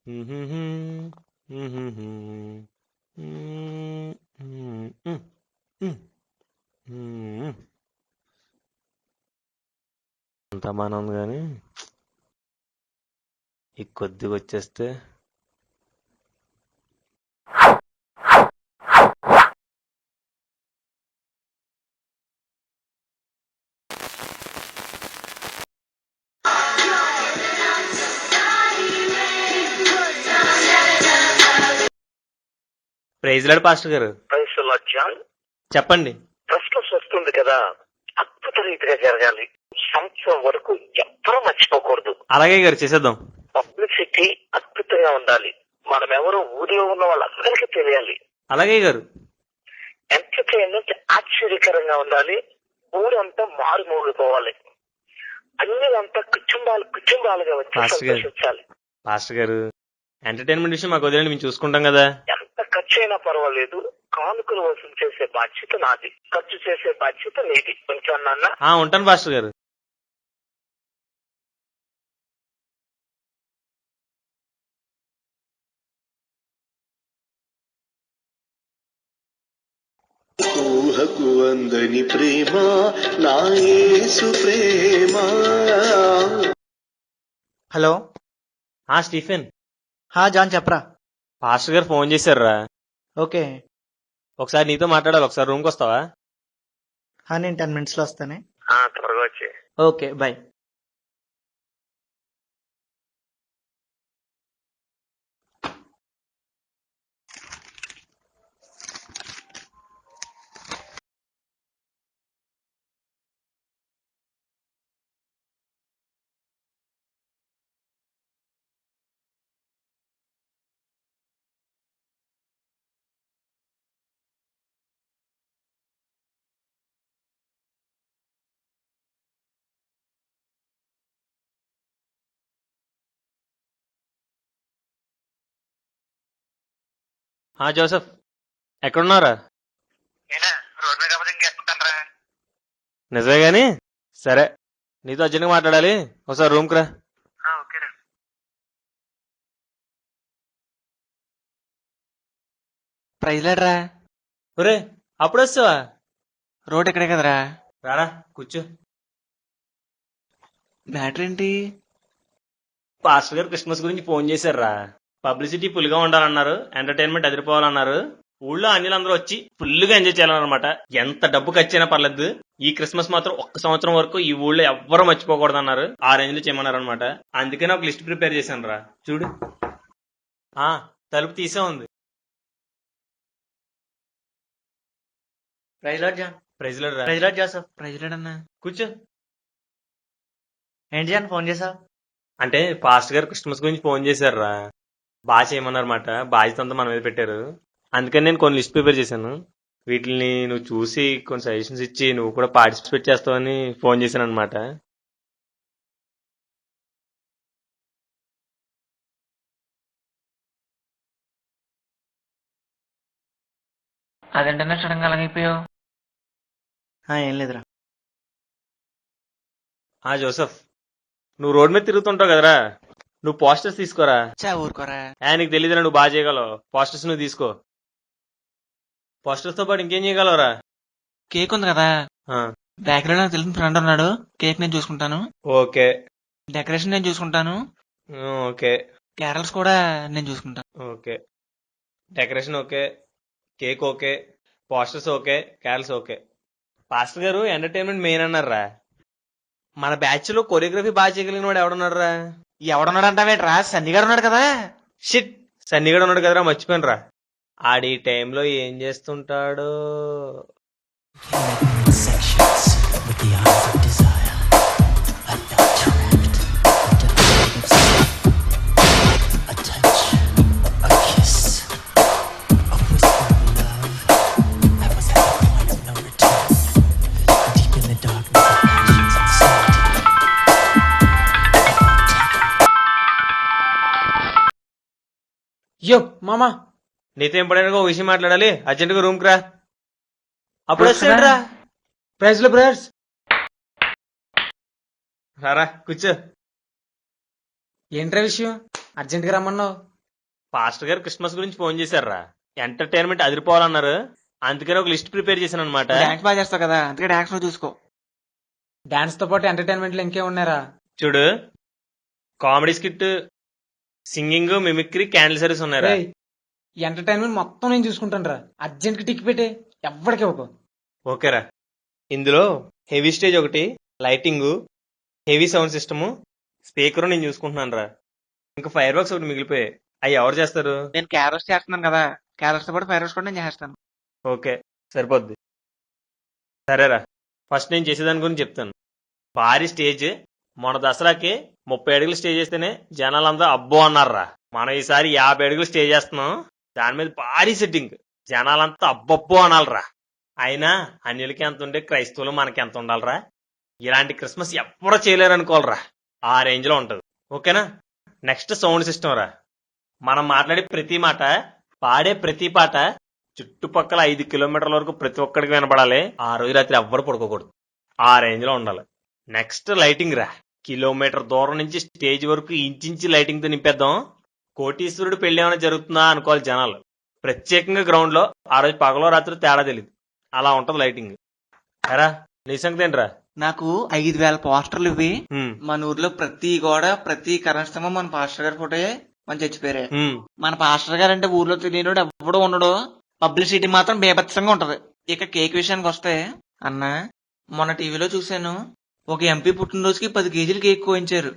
అంతా బాగానే ఉంది కానీ ఈ కొద్దిగా వచ్చేస్తే ప్రైజ్ లార్డ్ పాస్టర్ గారు. Praise lord John. చెప్పండి. క్రిస్మస్ వస్తుంది కదా, అద్భుత రీతిగా జరగాలి. సంవత్సరం వరకు ఎవ్వరూ మర్చిపోకూడదు. అలాగే గారు, చేసేద్దాం. పబ్లిసిటీ అద్భుతంగా ఉండాలి. మనం ఎవరో ఊరిలో ఉన్న వాళ్ళందరికీ తెలియాలి. అలాగే గారు. ఎంటర్టైన్మెంట్ ఆశ్చర్యకరంగా ఉండాలి. ఊరంతా మారుమోగిపోవాలి. అన్ని అంతా కుటుంబాలుగా వచ్చి సంతోషించాలి. పాస్టర్ గారు, ఎంటర్టైన్మెంట్ విషయం మాకు వదిలేండి, మేము చూసుకుంటాం కదా. ఎంత ఖర్చు అయినా పర్వాలేదు, కానుకలు వసూలు చేసే బాధ్యత నాది, ఖర్చు చేసే బాధ్యత నీది. కొంచెం నాన్న. ఉంటాను పాస్టర్ గారు. ఊహకు అందని ప్రేమ నా యేసు ప్రేమ. హలో. స్టీఫెన్. జాన్, చెప్పరా. పాస్టర్ గారు ఫోన్ చేశారా. ఓకే. ఒకసారి నీతో మాట్లాడాలి, ఒకసారి రూమ్కి వస్తావా? నేను 10 minutes లో వస్తానే. త్వరగా వచ్చే. Okay, bye. జోసెఫ్, ఎక్కడున్నారా? నిజమే గాని సరే, నీతో అర్జెంట్గా మాట్లాడాలి, ఒకసారి రూమ్కి రా. ప్రైజ్ లార్డ్ రా. ఒరే, అప్పుడు వస్తావా? రోడ్ ఎక్కడే కదరా. రారా, కూర్చో. మ్యాటర్ ఏంటి? పాస్టర్ గారు క్రిస్మస్ గురించి ఫోన్ చేశారా. పబ్లిసిటీ ఫుల్ గా ఉండాలన్నారు, ఎంటర్టైన్మెంట్ అదిరిపోవాలన్నారు. ఊళ్ళో అన్యులందరూ వచ్చి ఫుల్ గా ఎంజాయ్ చేయాలన్నమాట. ఎంత డబ్బు ఖర్చైనా పర్లేదు, ఈ క్రిస్మస్ మాత్రం ఒక్క సంవత్సరం వరకు ఈ ఊళ్ళో ఎవ్వరూ మర్చిపోకూడదు అన్నారు. ఆ రేంజ్ లో చేయమన్నారు అనమాట. అందుకనే ఒక లిస్ట్ ప్రిపేర్ చేశాను రా, చూడు. తలుపు తీసే ఉంది. Praise lord John. Praise lord రా. Praise lord Joseph. Praise lord అన్న. కూర్చో. ఏంటి జాన్ ఫోన్ చేసావు? అంటే పాస్టర్ గారు క్రిస్మస్ గురించి ఫోన్ చేశారా, బాగా చేయమన్నారన్నమాట. బాధ్యత అంతా మన మీద పెట్టారు. అందుకని నేను కొన్ని లిస్ట్ ప్రిపేర్ చేశాను. వీటిని నువ్వు చూసి కొన్ని సజెషన్స్ ఇచ్చి నువ్వు కూడా పార్టిసిపేట్ చేస్తావని ఫోన్ చేశాను అనమాట. అదేంటన్నా సడన్ గా అలాగైపోయావు? ఏం లేదురా. జోసెఫ్, నువ్వు రోడ్ మీద తిరుగుతుంటావు కదరా, నువ్వు పోస్టర్స్ తీసుకోరా. ఊరుకోరా. నీకు తెలియదురా, నువ్వు బాగా చేయగలవు. పోస్టర్స్ నువ్వు తీసుకో. పోస్టర్స్ తో పాటు ఇంకేం చేయగలవురా? కేక్ ఉంది కదా, బేకరీలో నాకు తెలిసిన ఫ్రెండ్ ఉన్నాడు. కేక్ నేను చూసుకుంటాను. ఓకే. డెకరేషన్ నేను చూసుకుంటాను. ఓకే. క్యారల్స్ కూడా నేను చూసుకుంటాను. Okay. Decoration okay, cake okay, posters okay, carols okay. Pastor గారు ఎంటర్టైన్మెంట్ మెయిన్ అన్నారా. మన బ్యాచ్ లో కొరియోగ్రఫీ బాగా చేయగలిగిన వాడు ఎవడున్నారా? ఎవడున్నాడు అంటావేట్రా? సన్నిగాడు ఉన్నాడు కదా. షిట్, సన్నిగాడు ఉన్నాడు కదరా, మర్చిపోయినరా. ఆడి టైంలో ఏం చేస్తుంటాడో. యో మామా, నీతో ఇంపార్టెంట్ ఒక విషయం మాట్లాడాలి, అర్జెంట్ గా రూమ్ కి రా. అప్పుడు వస్తాడురా. ప్రైజ్ లో బ్రదర్స్. రారా, కూర్చో. ఏంట్రా విషయం? అర్జెంట్ గా రమ్మన్నావు. పాస్టర్ గారు క్రిస్మస్ గురించి ఫోన్ చేశారా, ఎంటర్టైన్మెంట్ అదిరిపోవాలన్నారు. అందుకని ఒక లిస్ట్ ప్రిపేర్ చేశాను అనమాట. డాన్స్ బాగా చేస్తావు కదా, అందుకే డాన్స్ లో చూసుకో. డాన్స్ తో పాటు ఎంటర్టైన్మెంట్ లో ఇంకే ఉన్నారా? చూడు, comedy skit, singing, mimicry, candle service ఉన్నారా. ఎంటర్టైన్మెంట్ మొత్తం నేను చూసుకుంటాను రా. అర్జెంట్ కి టిక్ పెట్టే, ఎవ్వడికి ఇవ్వకు. ఓకేరా. ఇందులో హెవీ స్టేజ్ ఒకటి, lighting, heavy sound system, speaker నేను చూసుకుంటున్నాను రా. ఇంకా ఫైర్ వర్క్స్ ఒకటి మిగిలిపోయాయి. అవి ఎవరు చేస్తారు? నేను క్యారోస్ చేస్తున్నాను కదా, క్యారోస్ తో పాటు ఫైర్ కూడా నేను చేస్తాను. ఓకే, సరిపోద్ది. సరేరా, ఫస్ట్ నేను చేసేదాని గురించి చెప్తాను. భారీ స్టేజ్. మన దసరాకి 30 అడుగులు స్టేజ్ చేస్తేనే జనాలందరూ అబ్బో అన్నారా. మనం ఈసారి 50 అడుగులు స్టేజ్ చేస్తున్నాం. దాని మీద భారీ సెట్టింగ్. జనాలంతా అబ్బబ్బో అనాలరా. అయినా అన్యులకి ఎంత ఉంటే క్రైస్తవులు మనకి ఎంత ఉండాలరా. ఇలాంటి క్రిస్మస్ ఎప్పుడూ చేయలేరు అనుకోవాలరా. ఆ రేంజ్ లో ఉంటది. ఓకేనా. నెక్స్ట్ సౌండ్ సిస్టమ్ రా. మనం మాట్లాడే ప్రతి మాట, పాడే ప్రతి పాట చుట్టుపక్కల 5 కిలోమీటర్ల వరకు ప్రతి ఒక్కడికి వినపడాలి. ఆ రోజు రాత్రి ఎవ్వరు పడుకోకూడదు. ఆ రేంజ్ లో ఉండాలి. నెక్స్ట్ లైటింగ్ రా. కిలోమీటర్ దూరం నుంచి స్టేజ్ వరకు ఇంచించి లైటింగ్ తో నింపేద్దాం. కోటీశ్వరుడు పెళ్లి ఏమైనా జరుగుతుందా అనుకోవాలి జనాలు. ప్రత్యేకంగా గ్రౌండ్ లో ఆ రోజు పగలో రాత్రి తేడా తెలియదు. అలా ఉంటది లైటింగ్. ఎరా, నీ సంగతి ఏంట్రా? నాకు 5,000 పోస్టర్లు ఇవి. మన ఊర్లో ప్రతి గోడ, ప్రతి కరెంట్ స్తంభం మన పాస్టర్ గారి ఫోటో మన చచ్చిపోయారు. మన పాస్టర్ గారు అంటే ఊర్లో తెలియనోడు ఎవ్వడు ఉండడు. పబ్లిసిటీ మాత్రం బేభత్సంగా ఉంటది. ఇక కేక్ విషయానికి వస్తే, అన్నా మొన్న టీవీలో చూశాను, ఒక ఎంపీ పుట్టినరోజుకి 10 కేజీలు కేక్ కోయించారు.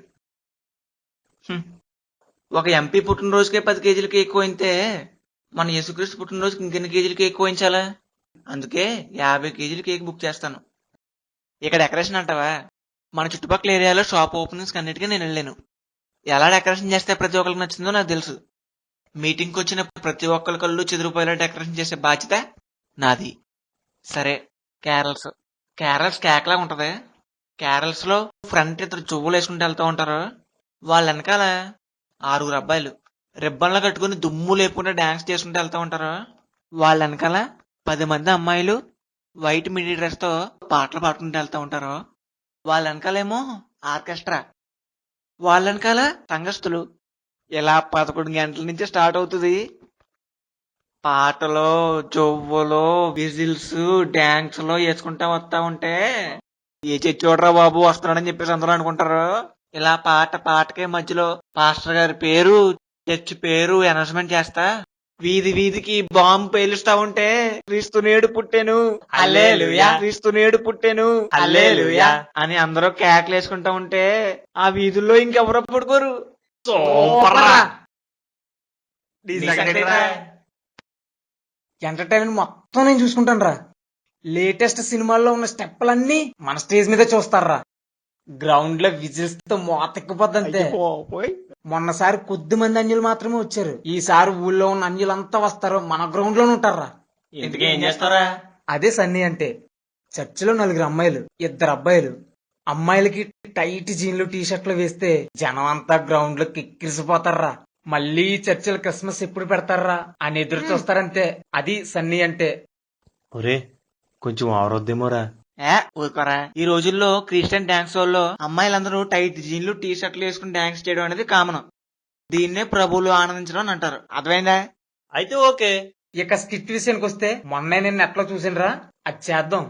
ఒక ఎంపీ పుట్టినరోజుకే 10 కేజీలు కేక్ కోయితే మన యేసుక్రీస్తు పుట్టినరోజుకి ఇంకెన్ని కేజీలు కేక్ కోయించాలా? అందుకే 50 కేజీలు కేక్ బుక్ చేస్తాను. ఇక డెకరేషన్ అంటావా, మన చుట్టుపక్కల ఏరియాలో షాప్ ఓపెనింగ్స్ అన్నిటికీ నేను వెళ్ళాను. ఎలా డెకరేషన్ చేస్తే ప్రతి ఒక్కరికి నచ్చిందో నాకు తెలుసు. మీటింగ్కి వచ్చిన ప్రతి ఒక్కరి కళ్ళు చెదిరిపోయేలా డెకరేషన్ చేసే బాధ్యత నాది. సరే, క్యారల్స్. కేకలా ఉంటది. క్యారల్స్ లో ఫ్రంట్ ఇద్దరు చువ్వులు వేసుకుంటూ వెళ్తూ ఉంటారు. వాళ్ళ వెనకాల 6 అబ్బాయిలు రిబ్బన్లు కట్టుకుని దుమ్ము లేపుకుంటే డాన్స్ చేసుకుంటూ వెళ్తూ ఉంటారు. వాళ్ళ వెనకాల 10 మంది అమ్మాయిలు వైట్ మిడీ డ్రెస్ తో పాటలు పాడుకుంటూ వెళ్తూ ఉంటారు. వాళ్ళ వెనకాలేమో ఆర్కెస్ట్రా, వాళ్ళ వెనకాల సంఘస్థులు. ఇలా 11 గంటల నుంచి స్టార్ట్ అవుతుంది. పాటలో, జొవ్వలో, విజిల్స్, డాన్స్ లో వేసుకుంటా వస్తా ఉంటే ఏ చూడరా బాబు వస్తున్నాడని చెప్పేసి అందరూ అనుకుంటారు. ఇలా పాటకే మధ్యలో పాస్టర్ గారి పేరు, చర్చ్ పేరు అనౌన్స్మెంట్ చేస్తా వీధికి బాంబు పేలుస్తా ఉంటే క్రీస్తు నేడు పుట్టెను హల్లెలూయా, క్రీస్తు నేడు పుట్టెను హల్లెలూయా అని అందరూ కేకలు వేసుకుంటా ఉంటే ఆ వీధుల్లో ఇంకెవరో పడుకోరు. ఎంటర్టైన్మెంట్ మొత్తం నేను చూసుకుంటాను రా. లేటెస్ట్ సినిమాల్లో ఉన్న స్టెప్పులన్నీ మన స్టేజ్ మీద చూస్తారా. గ్రౌండ్ లో విజిల్స్ తో మోతెక్కిపోద్దంతే. మొన్నసారి కొద్ది మంది అన్యులు మాత్రమే వచ్చారు. ఈసారి ఊళ్ళో ఉన్న అన్యులంతా వస్తారు. మన గ్రౌండ్ లోనే ఉంటారా. ఎందుకు ఏం చేస్తారా? అదే సన్నీ అంటే. చర్చిలో 4 అమ్మాయిలు, 2 అబ్బాయిలు. అమ్మాయిలకి టైట్ జీన్లు, టీ షర్ట్లు వేస్తే జనం అంతా గ్రౌండ్ లో కిక్కిరిసిపోతారా. మళ్ళీ చర్చిలో క్రిస్మస్ ఎప్పుడు పెడతారా అని ఎదురు చూస్తారంతే. అది సన్నీ అంటే. ఒరే, కొంచెం ఆవరొద్దేమోరా. ఊరుకోరా. ఈ రోజుల్లో క్రిస్టియన్ డాన్స్ షోల్లో అమ్మాయిలందరూ టైట్ జీన్లు, టీ షర్ట్లు వేసుకుని డాన్స్ చేయడం అనేది కామన్. దీన్నే ప్రభువులు ఆనందించడం అని అంటారు. అర్థమైందా? అయితే ఓకే. ఇక స్కిట్ విషయానికి వస్తే, మొన్న నేను నెట్ లో చూసినరా, అది చేద్దాం.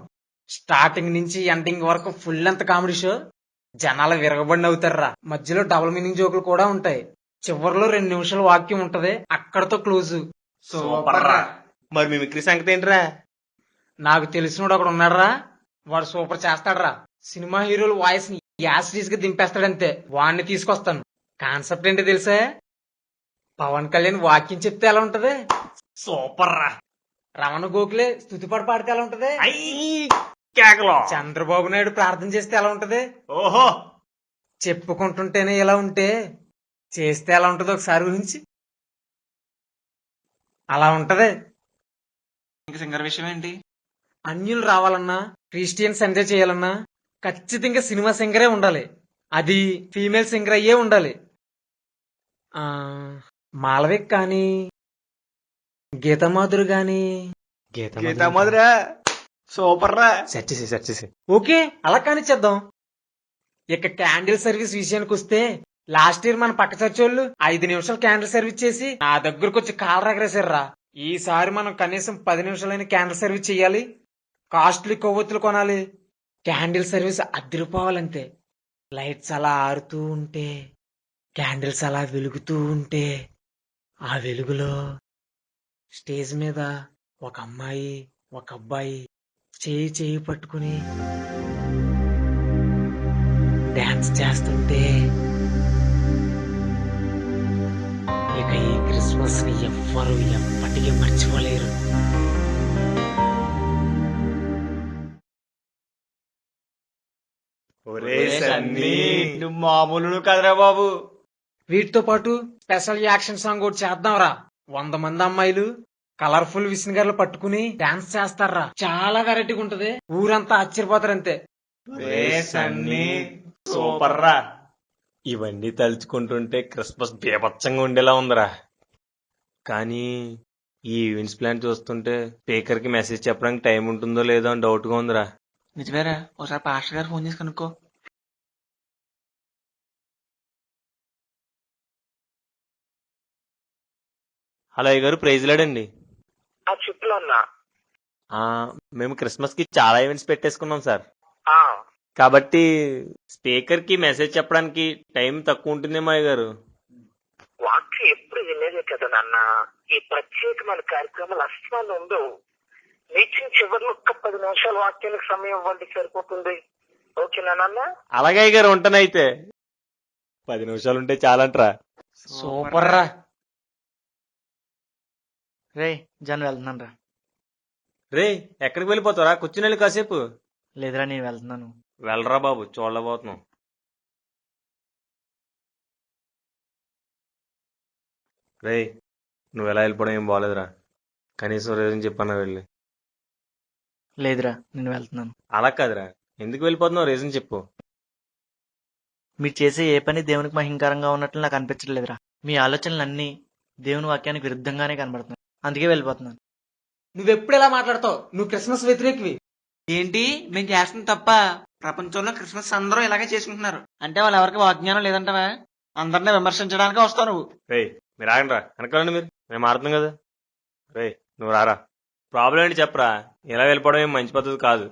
స్టార్టింగ్ నుంచి ఎండింగ్ వరకు ఫుల్ అంత కామెడీ షో. జనాలు విరగబడి అవుతారా. మధ్యలో డబుల్ మీనింగ్ జోకులు కూడా ఉంటాయి. చివరిలో 2 నిమిషాల వాక్యం ఉంటది, అక్కడతో క్లోజ్. సూపర్ రా. మరి మిమిక్రీ సంగతి ఏంట్రా? నాకు తెలిసినోడు ఒకడు ఉన్నాడరా, వాడు సూపర్ చేస్తాడరా. సినిమా హీరోలు వాయిస్ ని యాసిటీస్ గా దింపేస్తాడంతే. వాడిని తీసుకొస్తాను. కాన్సెప్ట్ ఏంటో తెలుసా? పవన్ కళ్యాణ్ వాక్యం చెప్తే ఎలా ఉంటది? సూపర్ రా. రమణ గోఖలే స్తుతిపాట పాడితే ఎలా ఉంటది? కేకలో. చంద్రబాబు నాయుడు ప్రార్థన చేస్తే ఎలా ఉంటది? ఓహో. చెప్పుకుంటుంటేనే ఎలా ఉంటే చేస్తే ఎలా ఉంటది ఒకసారి ఊహించి. అలా ఉంటది. సింగర్ విషయం ఏంటి? అన్యులు రావాలన్నా, క్రిస్టియన్స్ ఎంజాయ్ చేయాలన్నా ఖచ్చితంగా సినిమా సింగరే ఉండాలి. అది ఫీమేల్ సింగర్ అయ్యే ఉండాలి. మాలవిక్ కానీ, గీతామాధురి గాని. గీతామాధురా సూపర్ రా. సెట్ చేసి ఓకే, అలా కానిచ్చేద్దాం. ఇక క్యాండిల్ సర్వీస్ విషయానికి వస్తే లాస్ట్ ఇయర్ మన పక్క చర్చోళ్ళు 5 నిమిషాలు క్యాండిల్ సర్వీస్ చేసి నా దగ్గరకు వచ్చి కాలు రగరేశారురా. ఈసారి మనం కనీసం 10 నిమిషాలైన క్యాండిల్ సర్వీస్ చేయాలి. కాస్ట్లీ కొవ్వొత్తులు కొనాలి. Candle service అదిరిపోవాలంతే. లైట్స్ అలా ఆరుతూ ఉంటే, క్యాండిల్స్ అలా వెలుగుతూ ఉంటే, ఆ వెలుగులో స్టేజ్ మీద ఒక అమ్మాయి ఒక అబ్బాయి చేయి చేయి పట్టుకుని డాన్స్ చేస్తుంటే ఇక ఈ క్రిస్మస్ ని ఎవ్వరూ ఎప్పటికీ మర్చిపోలేరు. ఒరే సన్నీ, నువ్వు మామూలు కదరా బాబు. వీటితో పాటు స్పెషల్ యాక్షన్ సాంగ్ ఒకటి చేద్దాంరా. 100 మంది అమ్మాయిలు కలర్ఫుల్ విసినగర్లు పట్టుకుని డాన్స్ చేస్తారా. చాలా వెరైటీగా ఉంటది. ఊరంతా ఆశ్చర్యపోతారంతే. ఒరే సన్నీ, సూపర్ రా. ఇవన్నీ తలుచుకుంటుంటే క్రిస్మస్ బీభత్సంగా ఉండేలా ఉందిరా. కానీ ఈ ఈవెంట్స్ ప్లాన్ చూస్తుంటే స్పీకర్ కి మెసేజ్ చెప్పడానికి టైం ఉంటుందో లేదో అని డౌట్ గా ఉందిరా. నిజమేరా, ఒకసారి పాస్టర్ గారు ఫోన్ చేసి కనుక్కో. హలో అయ్య గారు, ప్రైజ్ లాడండి. ఆ చెప్పులు అన్నా. మేము క్రిస్మస్ కి చాలా ఈవెంట్స్ పెట్టేసుకున్నాం సార్. ఆ, కాబట్టి స్పీకర్ కి మెసేజ్ చెప్పడానికి టైం తక్కువ ఉంటుందేమో అయ్య గారు. వాక్యం ఎప్పుడు వినేదే కదా నాన్న. ఈ ప్రత్యేకమైన కార్యక్రమాలు అస్సలు ఉండవు. మీటింగ్ చివరిలో ఒక్క 10 నిమిషాల వాక్యానికి సమయం ఇవ్వండి, సరిపోతుంది. ఓకేనా నాన్న? అలాగే అయ్య గారు, ఉంటానైతే. 10 నిమిషాలు ఉంటే చాలంట్రా. సూపర్ రా. రే జన్ వెళ్తున్నాను రా. రే, ఎక్కడికి వెళ్ళిపోతారా? కూర్చుని వెళ్ళి కాసేపు. లేదురా, నేను వెళ్తున్నాను. వెళ్ళరా బాబు, చూడలేకపోతున్నాం. రే, నువ్వు ఎలా వెళ్ళిపోవడం ఏం బాగలేదురా. కనీసం రీజన్ చెప్పన్నా వెళ్ళి. లేదురా, నేను వెళ్తున్నాను. అలా కాదురా, ఎందుకు వెళ్ళిపోతున్నావు? రీజన్ చెప్పు. మీరు చేసే ఏ పని దేవునికి మహింకరంగా ఉన్నట్లు నాకు అనిపించట్లేదురా. మీ ఆలోచనలన్నీ దేవుని వాక్యానికి విరుద్ధంగానే కనబడుతున్నాయి. అందుకే వెళ్ళిపోతున్నాను. నువ్వెప్పుడు ఎలా మాట్లాడతావు? నువ్వు క్రిస్మస్ వ్యతిరేకివి. ఏంటి మేము చేస్తుంది తప్ప? ప్రపంచంలో క్రిస్మస్ అందరూ ఇలాగే చేసుకుంటున్నారు అంటే వాళ్ళు ఎవరికి వాజ్ఞానం లేదంటవా? అందరినీ విమర్శించడానికి వస్తావు నువ్వు. రే, మీరు ఆగండి రా. వెనకాలండి మీరు, మేము ఆడుతున్నాం కదా. రే, నువ్వు రారా. ప్రాబ్లం ఏంటి చెప్పరా. ఇలా వెళ్ళిపోవడం ఏం మంచి పద్ధతి కాదు.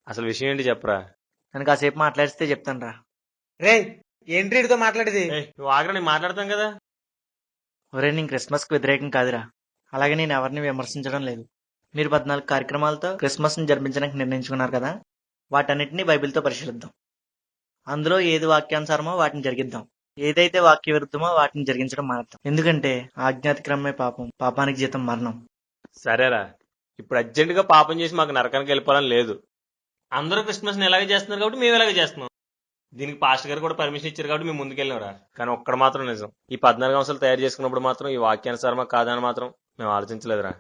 అసలు విషయం ఏంటి చెప్పరా. నేను కాసేపు మాట్లాడిస్తే చెప్తాను రా. రే, ఏంటి వీడితో మాట్లాడేది? నువ్వు ఆగరా, నేను మాట్లాడతాం కదా. ఒరే, నేను క్రిస్మస్ కి వ్యతిరేకం కాదురా. అలాగే నేను ఎవరిని విమర్శించడం లేదు. మీరు 14 కార్యక్రమాలతో క్రిస్మస్ ని జరిపించడానికి నిర్ణయించుకున్నారు కదా, వాటన్నిటిని బైబిల్తో పరిశీలిద్దాం. అందులో ఏది వాక్యానుసారమో వాటిని జరిగిద్దాం. ఏదైతే వాక్య విరుద్ధమో వాటిని జరిగించడం మానేద్దాం. ఎందుకంటే ఆజ్ఞాతిక్రమే పాపం, పాపానికి జీతం మరణం. సరేరా, ఇప్పుడు అర్జెంట్ గా పాపం చేసి మాకు నరకానికి వెళ్ళిపోవాలని లేదు. అందరూ క్రిస్మస్ ని ఎలాగే చేస్తున్నారు కాబట్టి మేము ఎలాగే చేస్తున్నాం. దీనికి పాస్టర్ గారు కూడా పర్మిషన్ ఇచ్చారు కాబట్టి మేము ముందుకెళ్ళినరా. కానీ ఒక్కడ మాత్రం నిజం, ఈ 14 అంశాలు తయారు చేసుకున్నప్పుడు మాత్రం ఈ వాక్యానుసారమా కాదని మాత్రం మేము ఆలోచించలేదురా.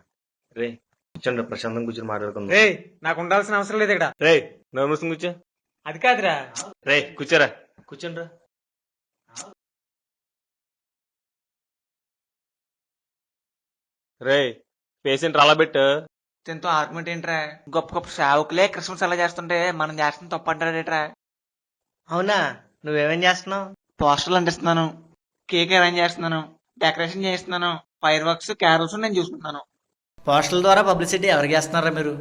రే, కూర్చోండి, ప్రశాంతం కూర్చొని మాట్లాడుకుందాం. రే, నాకు ఉండాల్సిన అవసరం లేదు ఇక్కడ. రే, నోరు మూసుకుని కూర్చో. అది కాదురా. రే, కూర్చోరా. కూర్చోండి రా. రే, పేషెంట్ అలా పెట్టు. దీంతో ఆర్గ్యుమెంట్ ఏంట్రా? గొప్ప గొప్ప సేవకులే క్రిస్మస్ అలా చేస్తుంటే మనం చేస్తున్న తప్పు అంటారేట్రా? అవునా, నువ్వేమేం చేస్తున్నావు? పోస్టర్లు అంటిస్తున్నాను, కేక్ అరేంజ్ చేస్తున్నాను, డెకరేషన్ చేస్తున్నాను, ఫైర్ వర్క్స్, క్యారల్స్ నేను చూసుకుంటున్నాను. పోస్టర్ల ద్వారా పబ్లిసిటీ ఎవరికి చేస్తున్నారా మీరు?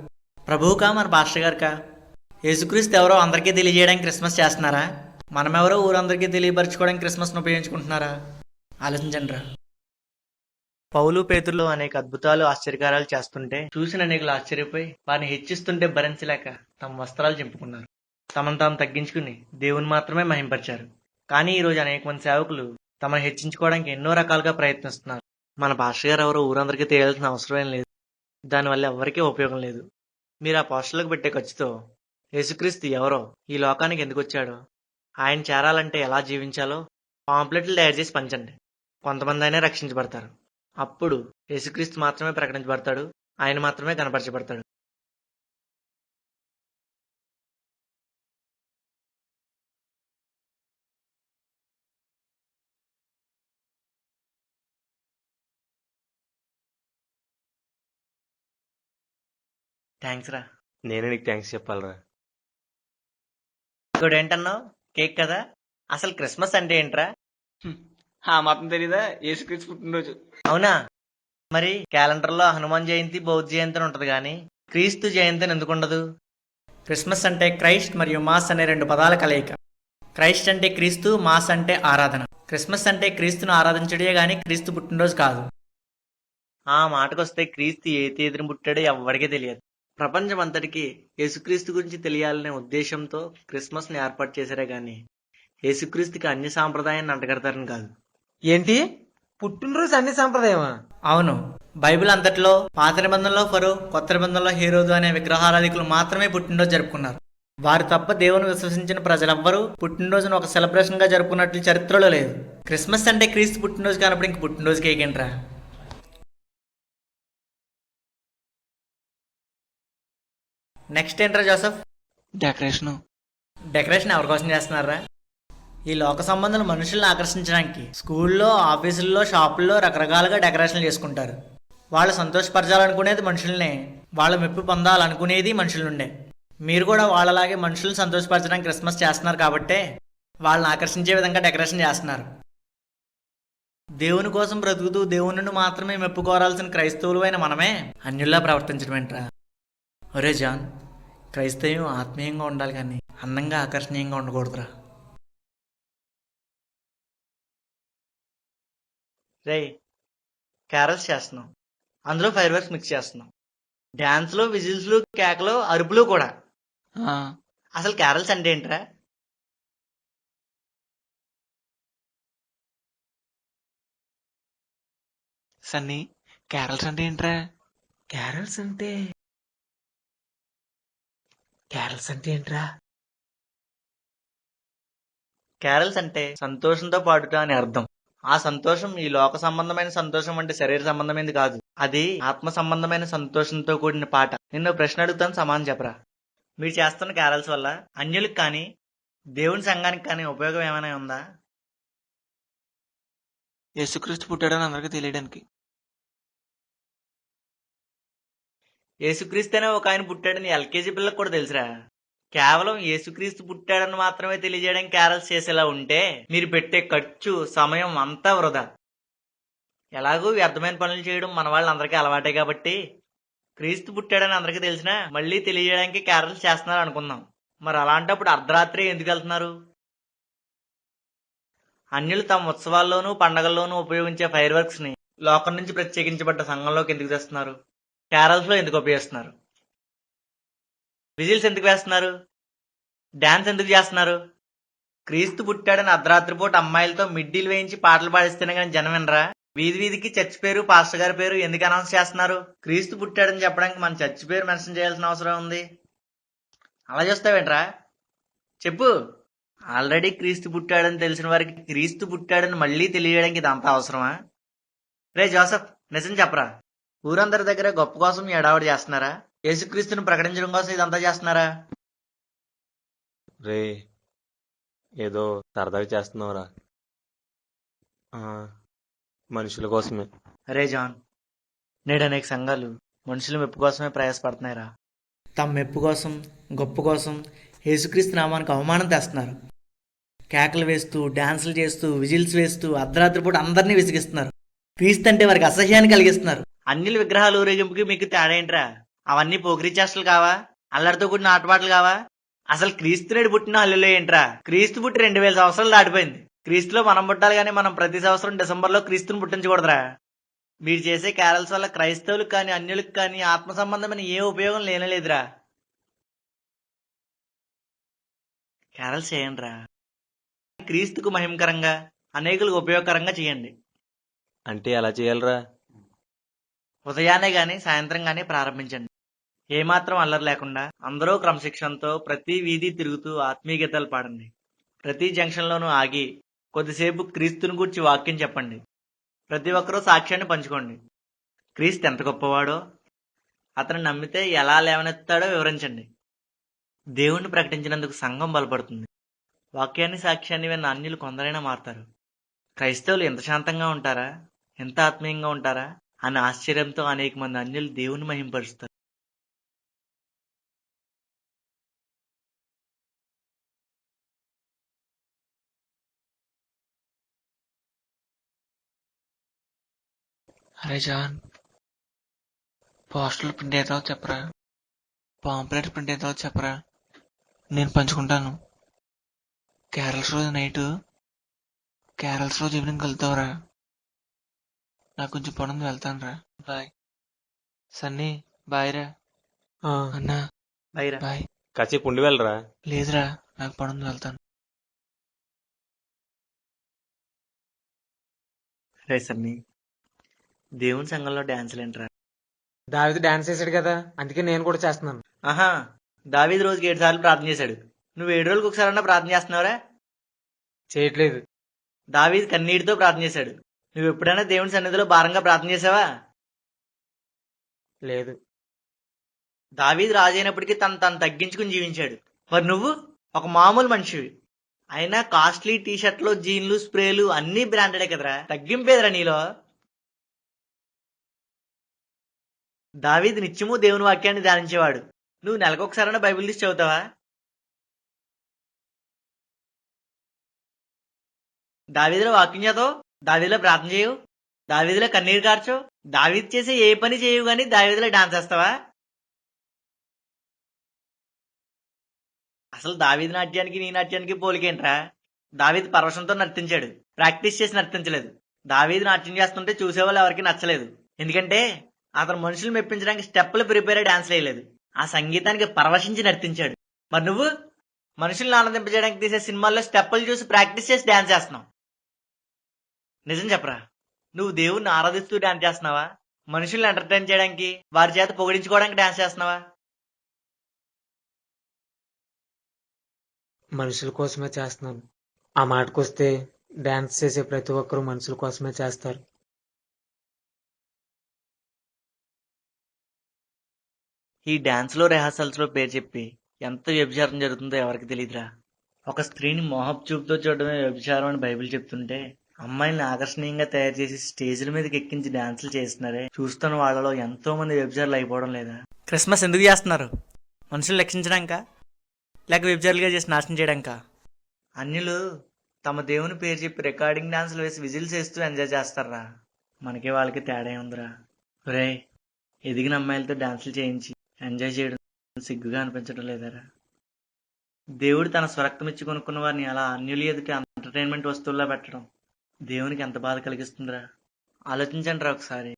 ప్రభువుకా మన పాస్టర్ గారికా? యేసుక్రీస్తు ఎవరో అందరికీ తెలియజేయడానికి క్రిస్మస్ చేస్తున్నారా? మనమెవరో ఊరందరికీ తెలియపరచుకోవడానికి క్రిస్మస్ను ఉపయోగించుకుంటున్నారా? ఆలోచించండి రా. పౌలు పేతురులు అనేక అద్భుతాలు ఆశ్చర్యకారాలు చేస్తుంటే చూసిన అనేకులు ఆశ్చర్యపోయి వారిని హెచ్చిస్తుంటే భరించలేక తమ వస్త్రాలు చింపుకున్నారు. తమను తాము తగ్గించుకుని దేవుని మాత్రమే మహింపరిచారు. కానీ ఈ రోజు అనేక మంది సేవకులు తమను హెచ్చించుకోవడానికి ఎన్నో రకాలుగా ప్రయత్నిస్తున్నారు. మన పాస్టర్ గారు ఎవరో ఊరందరికీ తెలియాల్సిన అవసరం ఏం లేదు. దానివల్ల ఎవరికీ ఉపయోగం లేదు. మీరు ఆ పోస్టర్లకు పెట్టే ఖర్చుతో యేసుక్రీస్తు ఎవరో, ఈ లోకానికి ఎందుకు వచ్చాడో, ఆయన చేరాలంటే ఎలా జీవించాలో పాంప్లెట్లు తయారు చేసి పంచండి. కొంతమంది అయినా రక్షించబడతారు. అప్పుడు యేసుక్రీస్తు మాత్రమే ప్రకటించబడతాడు, ఆయన మాత్రమే కనపరచబడతాడు. థ్యాంక్స్ రా. నేనే నీకు థ్యాంక్స్ చెప్పాలరా. ఇంకోటి ఏంటన్నావు? కేక్ కదా? అసలు క్రిస్మస్ అంటే ఏంట్రా? ఆ మాత్రం తెలీదా? యేసుక్రీస్తు పుట్టినరోజు. అవునా? మరి క్యాలెండర్లో హనుమాన్ జయంతి, బౌద్ధ జయంతి అని ఉంటది కానీ క్రీస్తు జయంతి అని ఎందుకు ఉండదు? క్రిస్మస్ అంటే క్రైస్ట్ మరియు మాస్ అనే రెండు పదాల కలయిక. క్రైస్ట్ అంటే క్రీస్తు, మాస్ అంటే ఆరాధన. క్రిస్మస్ అంటే క్రీస్తును ఆరాధించడే గాని క్రీస్తు పుట్టినరోజు కాదు. ఆ మాటకొస్తే క్రీస్తు ఏ తేదీన పుట్టాడో ఎవ్వరికీ తెలియదు. ప్రపంచం అంతటికి యేసుక్రీస్తు గురించి తెలియాలనే ఉద్దేశంతో క్రిస్మస్ ని ఏర్పాటు చేశారే గాని యేసుక్రీస్తుకి అన్ని సాంప్రదాయాన్ని అంటగడతారని కాదు. ఏంటి పుట్టినరోజు అన్ని సాంప్రదాయమా? అవును, బైబిల్ అంతట్లో పాత నిబంధనలో ఫరో, కొత్త నిబంధనలో హేరోదు అనే విగ్రహారాధికులు మాత్రమే పుట్టినరోజు జరుపుకున్నారు. వారు తప్ప దేవుని విశ్వసించిన ప్రజలెవ్వరూ పుట్టినరోజును ఒక సెలబ్రేషన్ గా జరుపుకున్నట్లు చరిత్రలో లేదు. క్రిస్మస్ అంటే క్రీస్తు పుట్టినరోజు కానప్పుడు ఇంక పుట్టినరోజు కేక్ ఏంట్రా? నెక్స్ట్ ఏంట్రా జోసఫ్? డెకరేషను. డెకరేషన్ ఎవరి కోసం చేస్తున్నారా? ఈ లోక సంబంధాలు మనుషుల్ని ఆకర్షించడానికి స్కూల్లో, ఆఫీసుల్లో, షాపుల్లో రకరకాలుగా డెకరేషన్లు చేసుకుంటారు. వాళ్ళు సంతోషపరచాలనుకునేది మనుషుల్నే, వాళ్ళ మెప్పు పొందాలనుకునేది మనుషుల నుండే. మీరు కూడా వాళ్ళలాగే మనుషుల్ని సంతోషపరచడానికి క్రిస్మస్ చేస్తున్నారు కాబట్టే వాళ్ళని ఆకర్షించే విధంగా డెకరేషన్ చేస్తున్నారు. దేవుని కోసం బ్రతుకుతూ దేవుని మాత్రమే మెప్పు కోరాల్సిన క్రైస్తవులు అయిన మనమే అన్యుల్లా ప్రవర్తించడం ఏంట్రా? ఒరే జాన్, క్రైస్తవ్యం ఆత్మీయంగా ఉండాలి కానీ అందంగా ఆకర్షణీయంగా ఉండకూడదురా. రే, క్యారల్స్ చేస్తున్నాం, అందులో ఫైర్ వర్క్స్ మిక్స్ చేస్తున్నాం, డాన్స్లు, విజిల్స్లు, కేకలు, అరుపులు కూడా. ఆ, అసలు క్యారల్స్ అంటే ఏంట్రా? సన్నీ, క్యారల్స్ అంటే ఏంట్రా? క్యారల్స్ అంటే ఏంట్రా? క్యారల్స్ అంటే సంతోషంతో పాడుట అని అర్థం. ఆ సంతోషం ఈ లోక సంబంధమైన సంతోషం అంటే శరీర సంబంధమైనది కాదు. అది ఆత్మ సంబంధమైన సంతోషంతో కూడిన పాట. నిన్ను ప్రశ్న అడుగుతాను, సమాధానం చెప్పరా. మీరు చేస్తున్న క్యారల్స్ వల్ల అన్యులకు కానీ దేవుని సంఘానికి కానీ ఉపయోగం ఏమైనా ఉందా? యేసుక్రీస్తు పుట్టాడని అందరికీ తెలియడానికి. యేసుక్రీస్తునే ఒక ఆయన పుట్టాడని ఎల్కేజీ పిల్లలకు కూడా తెలుసురా. కేవలం యేసుక్రీస్తు పుట్టాడని మాత్రమే తెలియజేయడానికి క్యారల్స్ చేసేలా ఉంటే మీరు పెట్టే ఖర్చు, సమయం అంతా వృధా. ఎలాగూ వ్యర్థమైన పనులు చేయడం మన వాళ్ళందరికీ అలవాటే కాబట్టి క్రీస్తు పుట్టాడని అందరికీ తెలిసినా మళ్ళీ తెలియజేయడానికి క్యారల్స్ చేస్తున్నారు అనుకుందాం. మరి అలాంటప్పుడు అర్ధరాత్రి ఎందుకు వెళ్తున్నారు? అన్యులు తమ ఉత్సవాల్లోనూ పండగల్లోనూ ఉపయోగించే ఫైర్ వర్క్స్ ని లోకం నుంచి ప్రత్యేకించబడ్డ సంఘంలోకి ఎందుకు తెస్తున్నారు? క్యారల్స్ లో ఎందుకు ఉపయోగిస్తున్నారు? విజిల్స్ ఎందుకు వేస్తున్నారు? డాన్స్ ఎందుకు చేస్తున్నారు? క్రీస్తు పుట్టాడని అర్ధరాత్రి పూట అమ్మాయిలతో మిడ్డీలు వేయించి పాటలు పాడిస్తేనే కానీ జనం వినరా? వీధి వీధికి చర్చ్ పేరు, పాస్టర్ గారి పేరు ఎందుకు అనౌన్స్ చేస్తున్నారు? క్రీస్తు పుట్టాడని చెప్పడానికి మన చర్చ్ పేరు మెన్షన్ చేయాల్సిన అవసరం ఉంది? అలా చూస్తావేంట్రా? చెప్పు. ఆల్రెడీ క్రీస్తు పుట్టాడని తెలిసిన వారికి క్రీస్తు పుట్టాడని మళ్ళీ తెలియడానికి ఇదంతా అవసరమా? రే జోసఫ్, నిజం చెప్పరా. ఊరందరి దగ్గర గొప్ప కోసం ఎడావుడి చేస్తున్నారా? యేసుక్రీస్తుని ప్రకటించడం కోసం ఇదంతా చేస్తున్నారా? రే, ఏదో సరదాగా చేస్తున్నావురా. ఆ, మనుషుల కోసమే. రే జాన్, నేడు అనేక సంఘాలు మనుషుల మెప్పు కోసమే ప్రయాసపడుతున్నాయిరా. తమ మెప్పు కోసం, గొప్ప కోసం యేసుక్రీస్తు నామానికి అవమానం తెస్తున్నారు. కేకలు వేస్తూ, డాన్సులు చేస్తూ, విజిల్స్ వేస్తూ అర్ధరాత్రి పూట అందరినీ విసిగిస్తున్నారు. క్రీస్తు అంటే వారికి అసహ్యాన్ని కలిగిస్తున్నారు. అన్నిల విగ్రహాలు ఊరేగింపుకి మీకు తేడా ఏంట్రా? అవన్నీ పోకిరీ చేష్టలు కావా? అల్లరితో కూడిన ఆటపాటలు కావా? అసలు క్రీస్తు నేడు పుట్టిన హల్లెలూయా ఏంట్రా? క్రీస్తు పుట్టి 2000 సంవత్సరాలు దాటిపోయింది. క్రీస్తులో మనం పుట్టాలి కానీ మనం ప్రతి సంవత్సరం డిసెంబర్లో క్రీస్తుని పుట్టించకూడదురా. మీరు చేసే క్యారల్స్ వల్ల క్రైస్తవులకు కానీ అన్యులకు కానీ ఆత్మ సంబంధమైన ఏ ఉపయోగం లేనేలేదురా. క్యారల్స్ చేయండిరా, క్రీస్తుకు మహిమకరంగా, అనేకులకు ఉపయోగకరంగా చేయండి. అంటే ఎలా చేయాలరా? ఉదయాన్నే గాని సాయంత్రం గాని ప్రారంభించండి. ఏమాత్రం అల్లరి లేకుండా అందరూ క్రమశిక్షణతో ప్రతి వీధి తిరుగుతూ ఆత్మీయ గీతాలు పాడండి. ప్రతి జంక్షన్లోనూ ఆగి కొద్దిసేపు క్రీస్తుని గూర్చి వాక్యం చెప్పండి. ప్రతి ఒక్కరూ సాక్ష్యాన్ని పంచుకోండి. క్రీస్తు ఎంత గొప్పవాడో, అతను నమ్మితే ఎలా లేవనెత్తాడో వివరించండి. దేవుణ్ణి ప్రకటించినందుకు సంఘం బలపడుతుంది. వాక్యాన్ని, సాక్ష్యాన్ని విన్న అన్యులు కొందరైనా మారుతారు. క్రైస్తవులు ఎంత శాంతంగా ఉంటారా, ఎంత ఆత్మీయంగా ఉంటారా అన్న ఆశ్చర్యంతో అనేక మంది అన్యులు దేవుని మహింపరుస్తారు. అరే జాన్, పోస్టర్లు ప్రింట్ అవుతావో చెప్పరా, పాంప్లెట్ ప్రింట్ అవుతావో చెప్పరా, నేను పంచుకుంటాను. క్యారల్స్ రోజు నైట్, క్యారల్స్ రోజు ఈవినింగ్ కలుతావురా. నాకు కొంచెం పని ఉంది, వెళ్తాను రా. బాయ్ సన్నీ. బాయ్ రా. అన్నా బైరా. బాయ్. కాసేపు ఉండి వెళ్ళరా. లేదురా, నాకు పని ఉంది, వెళ్తాను. రే సన్ని, దేవుని సంఘంలో డాన్సులు ఏంట్రా? దావిది డాన్స్ చేశాడు కదా, అందుకే నేను కూడా చేస్తున్నాను. ఆహా, దావీదు రోజుకి 7 సార్లు ప్రార్థన చేశాడు. నువ్వు 7 రోజులకు ఒకసారన్నా ప్రార్థన చేస్తున్నావురా? చేయట్లేదు. దావీదు కన్నీటితో ప్రార్థన చేశాడు. నువ్వు ఎప్పుడైనా దేవుని సన్నిధిలో భారంగా ప్రార్థన చేసావా? లేదు. దావీదు రాజు అయినప్పటికీ తను తగ్గించుకుని జీవించాడు. మరి నువ్వు ఒక మామూలు మనిషివి అయినా కాస్ట్లీ టీ షర్ట్లు, జీన్లు, స్ప్రేలు అన్ని బ్రాండెడే కదరా. తగ్గింపేదిరా నీలో. దావీదు నిత్యము దేవుని వాక్యాన్ని ధ్యానించేవాడు. నువ్వు నెలకొకసారైనా బైబిల్ తీసి చదువుతావా? దావీదులో వాక్యం చదవవు, దావీదులో ప్రార్థన చేయవు, దావీదులో కన్నీరు కార్చవు, దావీదు చేసే ఏ పని చేయవు గాని దావీదులో డాన్స్ చేస్తావా? అసలు దావీదు నాట్యానికి నీ నాట్యానికి పోలికేంట్రా? దావీదు పరవశంతో నర్తించాడు, ప్రాక్టీస్ చేసి నర్తించలేదు. దావీదు నాట్యం చేస్తుంటే చూసేవాళ్ళు ఎవరికి నచ్చలేదు. ఎందుకంటే అతను మనుషులు మెప్పించడానికి స్టెప్పులు ప్రిపేర్ అయ్యి డాన్స్ వేయలేదు. ఆ సంగీతానికి పరవశించి నర్తించాడు. మరి నువ్వు మనుషుల్ని ఆనందింపజేయడానికి తీసే సినిమాల్లో స్టెప్పులు చూసి ప్రాక్టీస్ చేసి డాన్స్ చేస్తున్నావు. నిజం చెప్పరా, నువ్వు దేవుణ్ణి ఆరాధిస్తూ డాన్స్ చేస్తున్నావా? మనుషుల్ని ఎంటర్టైన్ చేయడానికి, వారి చేత పొగిడించుకోవడానికి డాన్స్ చేస్తున్నావా? మనుషుల కోసమే చేస్తున్నాను. ఆ మాటకొస్తే డాన్స్ చేసే ప్రతి ఒక్కరూ మనుషుల కోసమే చేస్తారు. ఈ డాన్స్ లో రిహార్సల్స్ లో పేరు చెప్పి ఎంత వ్యభిచారం జరుగుతుందో ఎవరికి తెలియదురా. ఒక స్త్రీని మోహపు చూపుతో చూడడమే వ్యభిచారం అని బైబిల్ చెప్తుంటే, అమ్మాయిల్ని ఆకర్షణీయంగా తయారు చేసి స్టేజ్ల మీదకి ఎక్కించి డాన్సులు చేస్తున్నారే. చూస్తున్న వాళ్ళలో ఎంతో మంది వ్యభిచారులు అయిపోవడం లేదా? క్రిస్మస్ ఎందుకు చేస్తున్నారు? మనుషులు రక్షించడానిక, లేక వ్యభిచారులుగా చేసి నాశనం చేయడానిక? అన్యులు తమ దేవుని పేరు చెప్పి రికార్డింగ్ డాన్సులు వేసి విజిల్స్ వేస్తూ ఎంజాయ్ చేస్తారా. మనకి వాళ్ళకి తేడా ఉందిరా. ఒరే, ఎదిగిన అమ్మాయిలతో డాన్సులు చేయించి ఎంజాయ్ చేయడం సిగ్గుగా అనిపించడం లేదారా? దేవుడు తన స్వరక్తం ఇచ్చి కొనుక్కున్న వారిని అలా అన్యులు ఎదుటి ఎంటర్టైన్మెంట్ వస్తువుల్లో పెట్టడం దేవునికి ఎంత బాధ కలిగిస్తుందిరా. ఆలోచించండి రా ఒకసారి.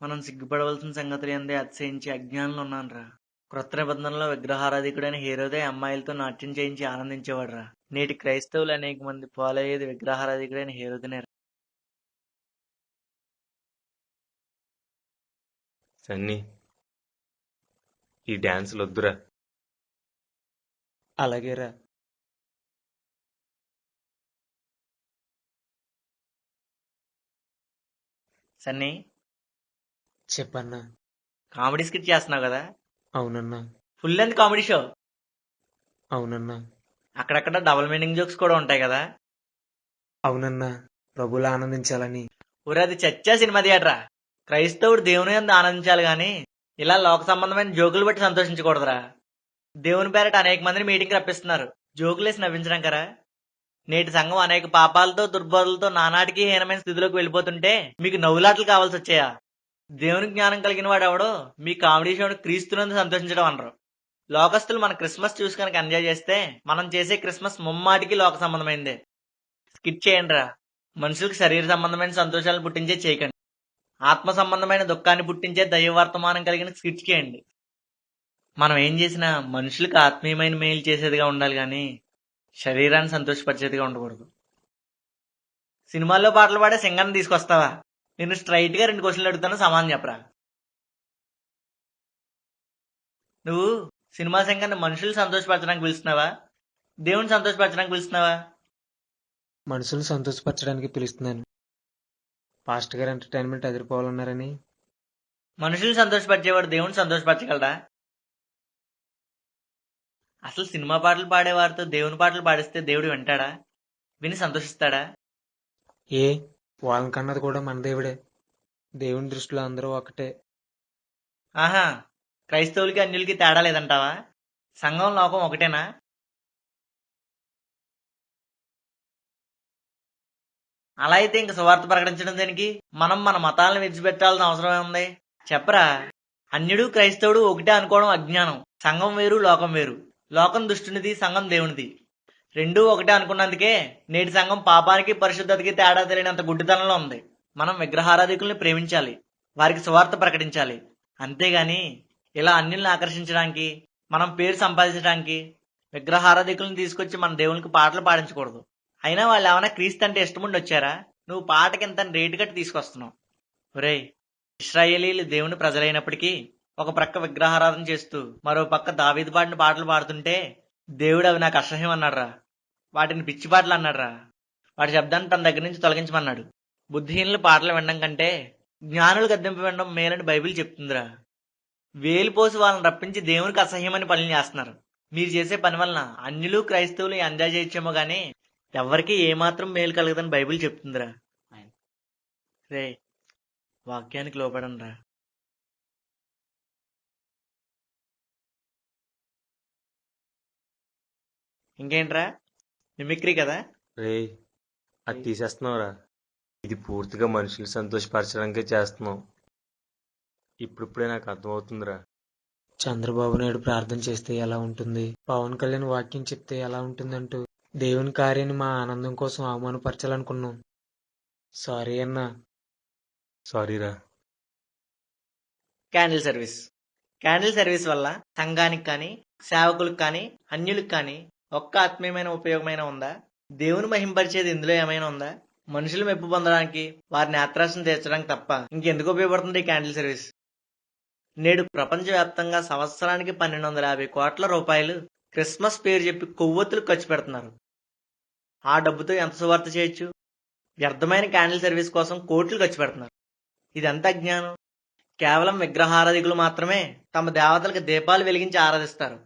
మనం సిగ్గుపడవలసిన సంగతులు ఏందే అతిశయించి అజ్ఞానంలో ఉన్నానురా. క్రొత్త నిబంధనలో విగ్రహారాధికుడైన హేరోదే అమ్మాయిలతో నాట్యం చేయించి ఆనందించేవాడు రా. నేటి క్రైస్తవులు అనేక మంది పోలయ్యేది విగ్రహారాధికుడైన హేరోదనే. సన్నీ, ఈ డాన్సులు వద్దురా. అలాగేరా. సన్నీ, చెప్పన్నా. కామెడీ స్కిట్ చేస్తున్నావు కదా, అవునన్నా. Full length comedy show. అవునన్నా. అక్కడక్కడ డబుల్ మీనింగ్ జోక్స్ కూడా ఉంటాయి కదా. అవునన్నా, ప్రభువులు ఆనందించాలని. ఊరే, అది చచ్చా సినిమా థియేటరా. క్రైస్తవుడు దేవుని యందు ఆనందించాలి గాని ఇలా లోక సంబంధమైన జోకులు బట్టి సంతోషించకూడదురా. దేవుని పేరట అనేక మందిని మీటింగ్ రప్పిస్తున్నారు, జోకులేసి నవ్వించడం కరా. నేటి సంఘం అనేక పాపాలతో దుర్బోధలతో నానాటికి హీనమైన స్థితిలోకి వెళ్ళిపోతుంటే మీకు నవ్వులాటలు కావాల్సి వచ్చాయా? దేవుని జ్ఞానం కలిగిన వాడు ఎవడో మీ కామెడీ షోని క్రీస్తునందు సంతోషించడం అనరు. లోకస్తులు మన క్రిస్మస్ చూసి కనుక ఎంజాయ్ చేస్తే మనం చేసే క్రిస్మస్ ముమ్మాటికి లోక సంబంధమైందే. స్కిట్ చేయండి రా. మనుషులకు శరీర సంబంధమైన సంతోషాలను పుట్టించే చేయకండి, ఆత్మ సంబంధమైన దుఃఖాన్ని పుట్టించే దైవ వర్తమానం కలిగిన స్కిట్ చేయండి. మనం ఏం చేసినా మనుషులకు ఆత్మీయమైన మేలు చేసేదిగా ఉండాలి కానీ శరీరాన్ని సంతోషపరిచేదిగా ఉండకూడదు. సినిమాల్లో పాటలు పాడే సింగర్ని తీసుకొస్తావా? నేను స్ట్రైట్ గా 2 క్వశ్చన్లు అడుగుతాను, సమాధానం చెప్పరా. నువ్వు సినిమా సింగర్ని మనుషులు సంతోషపరచడానికి పిలుస్తున్నావా, దేవుని సంతోషపరచడానికి పిలుస్తున్నావా? మనుషులు సంతోషపరచడానికి పిలుస్తున్నాను. పాస్టర్ గారు ఎంటర్టైన్మెంట్ ఎదిరిపోవాలన్నారని. మనుషులు సంతోషపరిచేవాడు దేవుని సంతోషపరచగలడా? అసలు సినిమా పాటలు పాడేవారితో దేవుని పాటలు పాడిస్తే దేవుడు వింటాడా, విని సంతోషిస్తాడా? ఏ, వాళ్ళని కన్నది కూడా మన దేవుడే. దేవుని దృష్టిలో అందరూ ఒకటే. ఆహా, క్రైస్తవులకి అన్యులకి తేడా లేదంటావా? సంఘం లోకం ఒకటేనా? అలా అయితే ఇంక సువార్త ప్రకటించడం దేనికి? మనం మన మతాలను విడిచిపెట్టాల్సిన అవసరం ఉంది? చెప్పరా? అన్యుడు క్రైస్తవుడు ఒకటే అనుకోవడం అజ్ఞానం. సంఘం వేరు, లోకం వేరు. లోకం దుష్టునిది, సంఘం దేవునిది. రెండూ ఒకటే అనుకున్నందుకే నేటి సంఘం పాపానికి పరిశుద్ధతకి తేడా తెలియనంత గుడ్డితనంలో ఉంది. మనం విగ్రహారాధికుల్ని ప్రేమించాలి, వారికి సువార్త ప్రకటించాలి. అంతేగాని ఇలా అన్యుల్ని ఆకర్షించడానికి, మనం పేరు సంపాదించడానికి విగ్రహారాధికుల్ని తీసుకొచ్చి మన దేవునికి పాటలు పాడించకూడదు. అయినా వాళ్ళు ఏమైనా క్రీస్తు అంటే ఇష్టముండి వచ్చారా? నువ్వు పాటకి ఇంత రేటు కట్టి తీసుకొస్తున్నావు. ఒరేయ్, ఇశ్రాయేలీలు దేవుని ప్రజలైనప్పటికీ ఒక ప్రక్క విగ్రహారాధన చేస్తూ మరో పక్క దావీదు పాడిన పాటలు పాడుతుంటే దేవుడు అవి నాకు అసహ్యం అన్నాడురా. వాటిని పిచ్చి పాటలు అన్నాడురా. వాటి శబ్దాన్ని తన దగ్గర నుంచి తొలగించమన్నాడు. బుద్ధిహీనులు పాటలు వినడం కంటే జ్ఞానులు గద్దెంపు వినడం మేలని బైబిల్ చెప్తుందిరా. వేలు పోసి వాళ్ళని రప్పించి దేవునికి అసహ్యమని పనులు చేస్తున్నారు. మీరు చేసే పని వలన అన్యులు క్రైస్తవులు ఎంజాయ్ చేయొచ్చేమో గానీ ఎవరికి ఏమాత్రం మేలు కలగదని బైబిల్ చెప్తుందిరా. రే, వాక్యానికి లోపడంరా. ఇంకేంట్రా, మిమిక్రీ కదా? రేయ్, అది తీసేస్తున్నావురా. ఇది పూర్తిగా మనుషులు సంతోషపరచడానికే చేస్తున్నావు. ఇప్పుడిప్పుడే నాకు అర్థమవుతుందిరా. చంద్రబాబు నాయుడు ప్రార్థన చేస్తే ఎలా ఉంటుంది, పవన్ కళ్యాణ్ వాక్యం చెప్తే ఎలా ఉంటుందంటూ దేవుని కార్యాన్ని మా ఆనందం కోసం అవమానపరచాలనుకున్నాం. సారీ అన్నా. సారీరా. Candle service. క్యాండిల్ సర్వీస్ వల్ల సంఘానికి కానీ, సేవకులకు కానీ, అన్యులకు కానీ ఒక్క ఆత్మీయమైన ఉపయోగమైన ఉందా? దేవుని మహింపరిచేది ఇందులో ఏమైనా ఉందా? మనుషులు మెప్పు పొందడానికి, వారి నేత్రాశను తీర్చడానికి తప్ప ఇంకెందుకు ఉపయోగపడుతుంది ఈ క్యాండిల్ సర్వీస్? నేడు ప్రపంచవ్యాప్తంగా సంవత్సరానికి 1250 కోట్ల రూపాయలు క్రిస్మస్ పేరు చెప్పి కొవ్వొత్తులు ఖర్చు పెడుతున్నారు. ఆ డబ్బుతో ఎంత సువార్త చేయొచ్చు? వ్యర్థమైన క్యాండిల్ సర్వీస్ కోసం కోట్లు ఖర్చు పెడుతున్నారు. ఇదంతా అజ్ఞానం. కేవలం విగ్రహారాధికులు మాత్రమే తమ దేవతలకు దీపాలు వెలిగించి ఆరాధిస్తారు.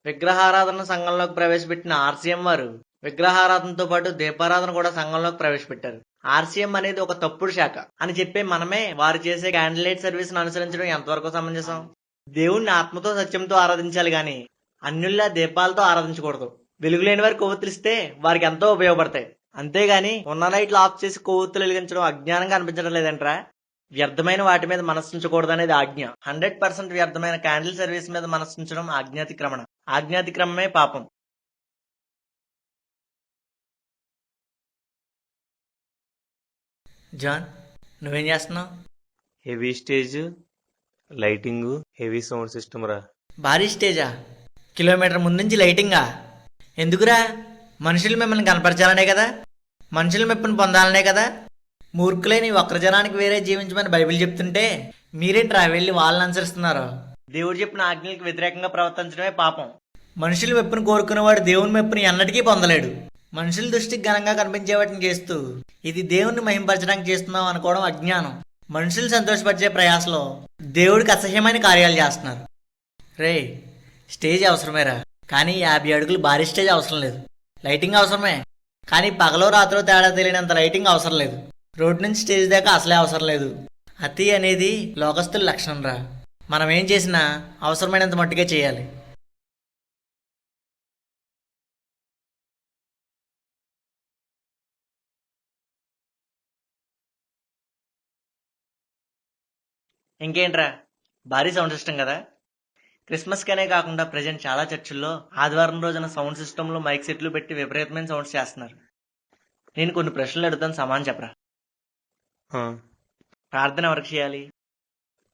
విగ్రహారాధన సంఘంలోకి ప్రవేశపెట్టిన ఆర్సీఎం వారు విగ్రహారాధనతో పాటు దీపారాధన కూడా సంఘంలోకి ప్రవేశపెట్టారు. ఆర్సీఎం అనేది ఒక తప్పుడు శాఖ అని చెప్పే మనమే వారు చేసే క్యాండిల్ లైట్ సర్వీస్ ను అనుసరించడం ఎంతవరకు సమంజసం? దేవుణ్ణి ఆత్మతో సత్యంతో ఆరాధించాలి గాని అన్యుల్లా దీపాలతో ఆరాధించకూడదు. వెలుగులేని వారికి కొవ్వొత్తులిస్తే వారికి ఎంతో ఉపయోగపడతాయి. అంతేగాని ఉన్న లైట్లు ఆఫ్ చేసి కొవ్వొత్తులు వెలిగించడం అజ్ఞానంగా అనిపించడం లేదంట్రా? వ్యర్థమైన వాటి మీద మనస్సుంచకూడదు అనేది ఆజ్ఞ. 100% వ్యర్థమైన క్యాండిల్ సర్వీస్ మీద మనస్సుంచడం ఆజ్ఞాతిక్రమణ. ఆజ్ఞాతిక్రమమే పాపం. జాన్, నువ్వేం చేస్తున్నావు? Heavy stage, lighting, heavy sound system రా. భారీ స్టేజా? కిలోమీటర్ ముందు నుంచి లైటింగా? ఎందుకురా? మనుషులు మిమ్మల్ని కనపరచాలనే కదా, మనుషుల మెప్పును పొందాలనే కదా. మూర్ఖులైన ఈ ఒక్కరి జనానికి వేరే జీవించమని బైబిల్ చెప్తుంటే మీరేంట్రా వెళ్ళి వాళ్ళని అనుసరిస్తున్నారు? దేవుడు చెప్పిన ఆజ్ఞలకు వ్యతిరేకంగా ప్రవర్తించడమే పాపం. మనుషుల మెప్పును కోరుకునేవాడు దేవుని మెప్పుని ఎన్నటికీ పొందలేడు. మనుషుల దృష్టికి ఘనంగా కనిపించే వాటిని చేస్తూ ఇది దేవుణ్ణి మహింపరచడానికి చేస్తున్నాం అనుకోవడం అజ్ఞానం. మనుషులు సంతోషపరిచే ప్రయాసలో దేవుడికి అసహ్యమైన కార్యాలు చేస్తున్నారు. రే, స్టేజ్ అవసరమేరా, కానీ 50 అడుగులు భారీ స్టేజ్ అవసరం లేదు. లైటింగ్ అవసరమే, కానీ పగలో రాత్రో తేడా తెలియనంత లైటింగ్ అవసరం లేదు. రోడ్డు నుంచి స్టేజ్ దాకా అసలే అవసరం లేదు. అతి అనేది లోకస్తుల లక్షణం రా. మనం ఏం చేసినా అవసరమైనంత మట్టుకే చేయాలి. ఇంకేంట్రా, భారీ సౌండ్ సిస్టమ్ కదా. క్రిస్మస్ కనే కాకుండా ప్రజెంట్ చాలా చర్చిల్లో ఆదివారం రోజున సౌండ్ సిస్టంలో మైక్ సెట్లు పెట్టి విపరీతమైన సౌండ్స్ చేస్తున్నారు. నేను కొన్ని ప్రశ్నలు అడుగుతాను, సమాధానం చెప్పరా. ఆ, ప్రార్థన ఎవరికి చేయాలి?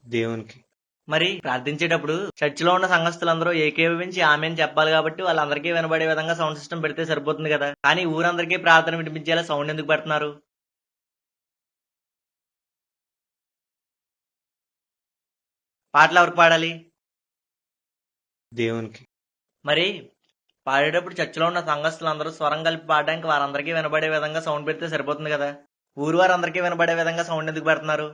దేవునికి. మరి ప్రార్థించేటప్పుడు చర్చిలో ఉన్న సంఘస్థులందరూ ఏకీభవించి ఆమెను చెప్పాలి కాబట్టి వాళ్ళందరికీ వినబడే విధంగా సౌండ్ సిస్టమ్ పెడితే సరిపోతుంది కదా. కానీ ఊరందరికీ ప్రార్థన వినిపించేలా సౌండ్ ఎందుకు పెడుతున్నారు? పాటలు ఎవరికి పాడాలి? దేవునికి. మరి పాడేటప్పుడు చర్చిలో ఉన్న సంఘస్థులందరూ స్వరం కలిపి పాడడానికి వారందరికీ వినబడే విధంగా సౌండ్ పెడితే సరిపోతుంది కదా. ఊరు వారందరికీ వినబడే విధంగా సౌండ్ ఎందుకు పెడుతున్నారు?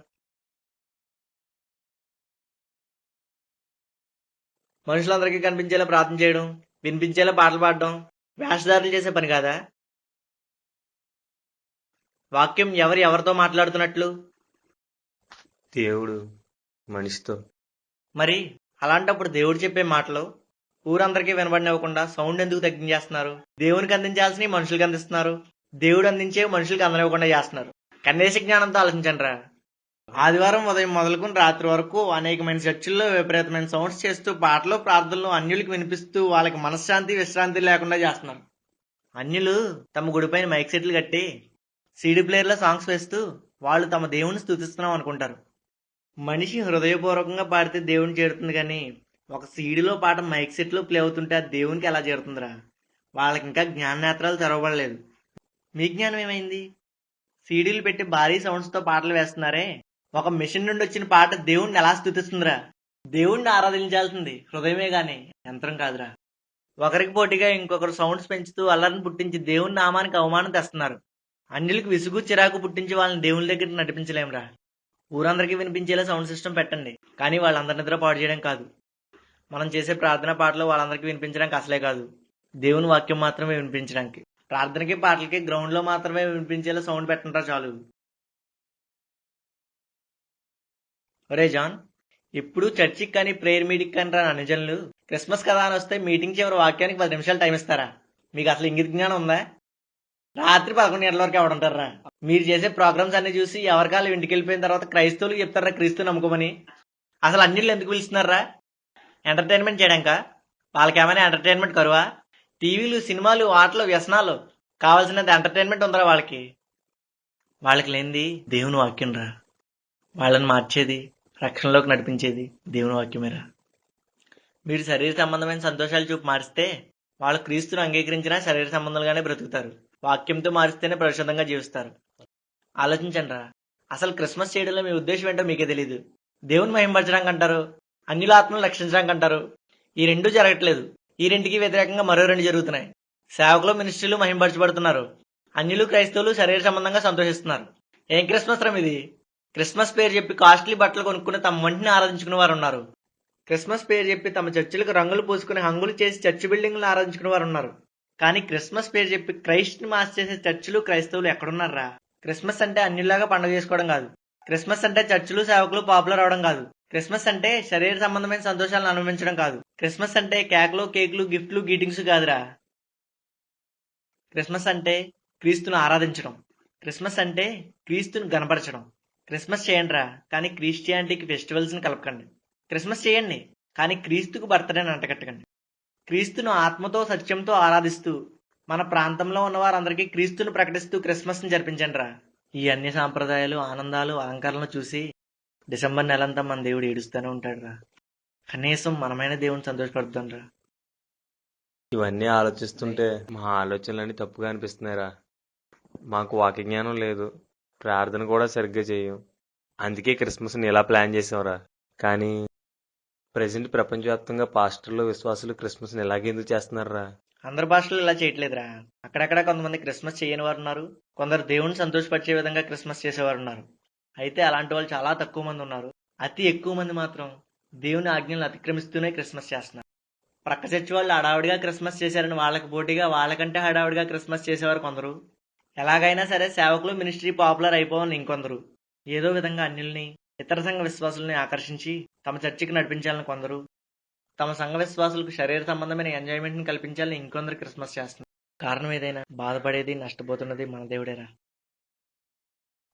మనుషులందరికీ కనిపించేలా ప్రార్థన చేయడం, వినిపించేలా పాటలు పాడడం వేషధారులు చేసే పని కాదా? వాక్యం ఎవరితో మాట్లాడుతున్నట్లు? దేవుడు మనిషితో. మరి అలాంటప్పుడు దేవుడు చెప్పే మాటలు ఊరందరికీ వినబడినివ్వకుండా సౌండ్ ఎందుకు తగ్గించేస్తున్నారు? దేవునికి అందించాల్సినవి మనుషులకి అందిస్తున్నారు. దేవుడు అందించే మనుషులకు అందనివ్వకుండా చేస్తున్నారు. కన్నేసి జ్ఞానంతో ఆలోచించండి రా. ఆదివారం ఉదయం మొదలుకొని రాత్రి వరకు అనేకమైన చర్చిల్లో విపరీతమైన సౌండ్స్ చేస్తూ పాటలు ప్రార్థనలు అన్యులకు వినిపిస్తూ వాళ్ళకి మనశ్శాంతి విశ్రాంతి లేకుండా చేస్తున్నారు. అన్యులు తమ గుడిపైన మైక్ సెట్లు కట్టి సీడీ ప్లేయర్లో సాంగ్స్ వేస్తూ వాళ్ళు తమ దేవుణ్ణి స్తుతిస్తున్నాం అనుకుంటారు. మనిషి హృదయపూర్వకంగా పాడితే దేవుని చేరుతుంది, కానీ ఒక సీడీలో పాట మైక్ సెట్లో ప్లే అవుతుంటే ఆ దేవునికి ఎలా చేరుతుందిరా? వాళ్ళకి ఇంకా జ్ఞాననేత్రాలు తెరవబడలేదు. మీ జ్ఞానం ఏమైంది? సీడీలు పెట్టి భారీ సౌండ్స్ తో పాటలు వేస్తున్నారే, ఒక మిషన్ నుండి వచ్చిన పాట దేవుణ్ణి ఎలా స్తుతిస్తుందిరా? దేవుణ్ణి ఆరాధించాల్సింది హృదయమే గాని యంత్రం కాదురా. ఒకరికి పోటీగా ఇంకొకరు సౌండ్స్ పెంచుతూ అల్లరిని పుట్టించి దేవుని నామానికి అవమానం తెస్తున్నారు. అన్యులకు విసుగు చిరాకు పుట్టించి వాళ్ళని దేవుని దగ్గరికి నడిపించలేంరా. ఊరందరికీ వినిపించేలా సౌండ్ సిస్టమ్ పెట్టండి, కానీ వాళ్ళందరి నిద్ర పాడు చేయడం కాదు. మనం చేసే ప్రార్థన పాటలు వాళ్ళందరికీ వినిపించడానికి అసలే కాదు, దేవుని వాక్యం మాత్రమే వినిపించడానికి. ప్రార్థనకి పాటలకి గ్రౌండ్ లో మాత్రమే వినిపించేలా సౌండ్ పెట్టంటారా చాలు. ఒరే జాన్, ఇప్పుడు చర్చికి కానీ ప్రేయర్ మీటింగ్ కానీ రాని అనుజనులు క్రిస్మస్ కదా అని వస్తే మీటింగ్ చివరి వాక్యానికి 10 నిమిషాలు టైం ఇస్తారా? మీకు అసలు ఇంగిత జ్ఞానం ఉందా? రాత్రి 11 గంటల వరకు ఎవడుంటారా? మీరు చేసే ప్రోగ్రామ్స్ అన్ని చూసి ఎవరికాలు ఇంటికి వెళ్ళిపోయిన తర్వాత క్రైస్తవులు చెప్తారా క్రీస్తు నమ్ముకోమని? అసలు అన్నిళ్ళు ఎందుకు పిలుస్తున్నారా? ఎంటర్టైన్మెంట్ చేయడాక? వాళ్ళకేమైనా ఎంటర్టైన్మెంట్ కరువా? టీవీలు, సినిమాలు, ఆటలు, వ్యసనాలు కావాల్సినంత ఎంటర్టైన్మెంట్ ఉందరా వాళ్ళకి? వాళ్ళకి లేనిది దేవుని వాక్యం రా. వాళ్ళని మార్చేది, రక్షణలోకి నడిపించేది దేవుని వాక్యమేరా. మీరు శరీర సంబంధమైన సంతోషాలు చూపు మారిస్తే వాళ్ళు క్రీస్తును అంగీకరించినా శరీర సంబంధాలుగానే బ్రతుకుతారు. వాక్యంతో మారిస్తేనే పరిశుద్ధంగా జీవిస్తారు. ఆలోచించండి రా. అసలు క్రిస్మస్ చేయడంలో మీ ఉద్దేశం ఏంటో మీకే తెలీదు. దేవుని మహింపరచడానికి అంటారు, అన్యుల ఆత్మను రక్షించడానికి అంటారు. ఈ రెండూ జరగట్లేదు. ఈ రెండుకి వ్యతిరేకంగా మరో రెండు జరుగుతున్నాయి. సేవకులు, మినిస్ట్రీలు మహింపరచబడుతున్నారు, అన్యులు క్రైస్తవులు శరీర సంబంధంగా సంతోషిస్తున్నారు. ఏం క్రిస్మస్ రం ఇది? క్రిస్మస్ పేరు చెప్పి కాస్ట్లీ బట్టలు కొనుక్కుని తమ వంటిని ఆరాధించుకునే వారు ఉన్నారు. క్రిస్మస్ పేరు చెప్పి తమ చర్చిలకు రంగులు పూసుకుని హంగులు చేసి చర్చి బిల్డింగ్లు ఆరాధించుకునే వారు ఉన్నారు. కానీ క్రిస్మస్ పేరు చెప్పి క్రైస్ట్ ని మాస్ చేసే చర్చిలు, క్రైస్తవులు ఎక్కడున్నారా? క్రిస్మస్ అంటే అన్యుల్లాగా పండుగ చేసుకోవడం కాదు. క్రిస్మస్ అంటే చర్చిలు, సేవకులు పాపులర్ అవడం కాదు. క్రిస్మస్ అంటే శరీర సంబంధమైన సంతోషాలను అనుభవించడం కాదు. క్రిస్మస్ అంటే కేకులు, కేకులు, గిఫ్ట్లు, గీటింగ్స్ కాదురా. క్రిస్మస్ అంటే క్రీస్తును ఆరాధించడం. క్రిస్మస్ అంటే క్రీస్తును గణపరచడం. క్రిస్మస్ చేయండి రా, కానీ క్రిస్టియానిటీకి ఫెస్టివల్స్ ని కలపకండి. క్రిస్మస్ చేయండి, కానీ క్రీస్తుకు బర్త్డేని అంటగట్టకండి. క్రీస్తును ఆత్మతో సత్యంతో ఆరాధిస్తూ మన ప్రాంతంలో ఉన్న వారందరికీ క్రీస్తును ప్రకటిస్తూ క్రిస్మస్ ని జరిపించండి రా. ఈ అన్ని సాంప్రదాయాలు, ఆనందాలు, అలంకరణలు చూసి డిసెంబర్ నెలంతా మన దేవుడు ఏడుస్తూనే ఉంటాడు రా. కనీసం మనమైన దేవుని సంతోషపడుతాం రా. ఇవన్నీ ఆలోచిస్తుంటే మా ఆలోచనలన్నీ తప్పుగా అనిపిస్తున్నాయిరా. మాకు వాక్య జ్ఞానం లేదు, ప్రార్థన కూడా సరిగ్గా చేయం. అందుకే క్రిస్మస్ని ఇలా ప్లాన్ చేసాంరా. కానీ ప్రజెంట్ ప్రపంచవ్యాప్తంగా పాస్టర్లు, విశ్వాసులు క్రిస్మస్ని ఇలాగెందుకు చేస్తున్నారా? అందరి భాషలు ఇలా చేయట్లేదురా. అక్కడక్కడ కొంతమంది క్రిస్మస్ చేయని వారు ఉన్నారు. కొందరు దేవుని సంతోషపరిచే విధంగా క్రిస్మస్ చేసేవారు ఉన్నారు. అయితే అలాంటి వాళ్ళు చాలా తక్కువ మంది ఉన్నారు. అతి ఎక్కువ మంది మాత్రం దేవుని ఆజ్ఞలను అతిక్రమిస్తూనే క్రిస్మస్ చేస్తున్నారు. ప్రక్క చర్చి వాళ్ళు హడావుడిగా క్రిస్మస్ చేశారని వాళ్ళకి పోటీగా వాళ్ళకంటే హడావుడిగా క్రిస్మస్ చేసేవారు కొందరు. ఎలాగైనా సరే సేవకులు, మినిస్ట్రీ పాపులర్ అయిపోవాలని ఇంకొందరు. ఏదో విధంగా అన్యుల్ని, ఇతర సంఘ విశ్వాసుల్ని ఆకర్షించి తమ చర్చికి నడిపించాలని కొందరు. తమ సంఘ విశ్వాసులకు శరీర సంబంధమైన ఎంజాయ్మెంట్ ని కల్పించాలని ఇంకొందరు క్రిస్మస్ చేస్తున్నారు. కారణం ఏదైనా బాధపడేది, నష్టపోతున్నది మన దేవుడేరా.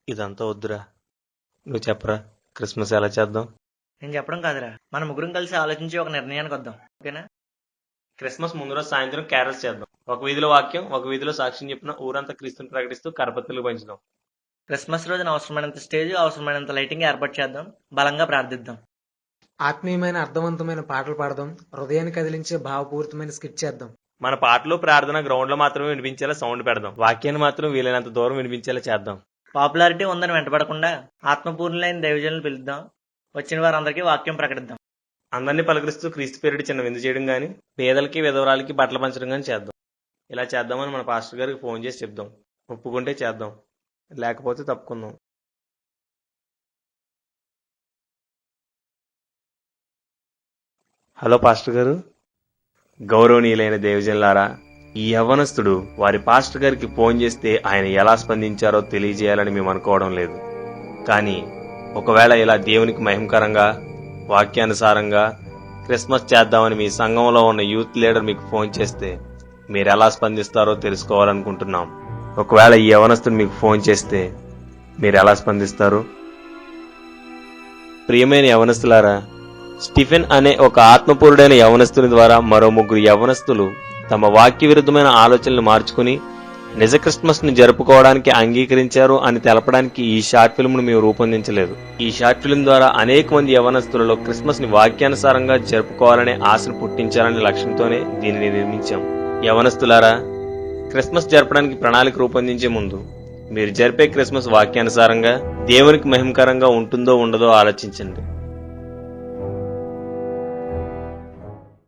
ఇదంతా వద్దురా, నువ్వు చెప్పరా క్రిస్మస్ ఎలా చేద్దాం? నేను చెప్పడం కాదురా, మన ముగ్గురం కలిసి ఆలోచించి ఒక నిర్ణయానికి వద్దాం, ఓకేనా? క్రిస్మస్ ముందు రోజు సాయంత్రం క్యారల్స్ చేద్దాం. ఒక వీధిలో వాక్యం, ఒక వీధిలో సాక్ష్యం చెప్పిన ఊరంతా క్రీస్తుని ప్రకటిస్తూ కరపత్రులు పంచుదాం. క్రిస్మస్ రోజున అవసరమైనంత స్టేజ్, అవసరమైనంత లైటింగ్ ఏర్పాటు చేద్దాం. బలంగా ప్రార్థిద్దాం. ఆత్మీయమైన అర్థవంతమైన పాటలు పాడదాం. హృదయాన్ని కదిలించే భావపూరితమైన స్కిట్ చేద్దాం. మన పాటలు, ప్రార్థన గ్రౌండ్ లో మాత్రమే వినిపించేలా సౌండ్ పెడదాం. వాక్యాన్ని మాత్రం వీలైనంత దూరం వినిపించేలా చేద్దాం. పాపులారిటీ ఉందని వెంటపడకుండా ఆత్మపూర్ణులైన దైవజనులు పిలుద్దాం. వచ్చిన వారందరికీ వాక్యం ప్రకటిద్దాం. అందరినీ పలకరిస్తూ క్రీస్తు పేరుడి చిన్న విందు చేయడం గాని, పేదలకి, విధవరాలకి బట్టలు పంచడం గాని చేద్దాం. ఇలా చేద్దామని మన పాస్టర్ గారికి ఫోన్ చేసి చెప్దాం. ఒప్పుకుంటే చేద్దాం, లేకపోతే తప్పుకుందాం. హలో పాస్టర్ గారు. గౌరవనీయులైన దేవజనులారా, ఈ యవ్వనస్తుడు వారి పాస్టర్ గారికి ఫోన్ చేస్తే ఆయన ఎలా స్పందించారో తెలియజేయాలని మేము అనుకోవడం లేదు. కానీ ఒకవేళ ఇలా దేవునికి మహిమకరంగా, వాక్యానుసారంగా క్రిస్మస్ చేద్దామని మీ సంఘంలో ఉన్న యూత్ లీడర్ మీకు ఫోన్ చేస్తే మీరు ఎలా స్పందిస్తారో తెలుసుకోవాలనుకుంటున్నాం. ఒకవేళ ఈ యవనస్తుడు మీకు ఫోన్ చేస్తే మీరు ఎలా స్పందిస్తారు? ప్రియమైన యవనస్తులారా, స్టీఫెన్ అనే ఒక ఆత్మపూరుడైన యవనస్తుని ద్వారా మరో 3 యవనస్తులు తమ వాక్య విరుద్ధమైన ఆలోచనలు మార్చుకుని నిజ క్రిస్మస్ ను జరుపుకోవడానికి అంగీకరించారు అని తెలపడానికి ఈ షార్ట్ ఫిల్మ్ ను మేము రూపొందించలేదు. ఈ షార్ట్ ఫిల్మ్ ద్వారా అనేక మంది యవనస్తులలో క్రిస్మస్ ని వాక్యానుసారంగా జరుపుకోవాలనే ఆశను పుట్టించాలనే లక్ష్యంతోనే దీనిని నిర్మించాం. యవనస్తులారా, క్రిస్మస్ జరపడానికి ప్రణాళిక రూపొందించే ముందు మీరు జరిపే క్రిస్మస్ వాక్యానుసారంగా దేవునికి మహిమకరంగా ఉంటుందో ఉండదో ఆలోచించండి.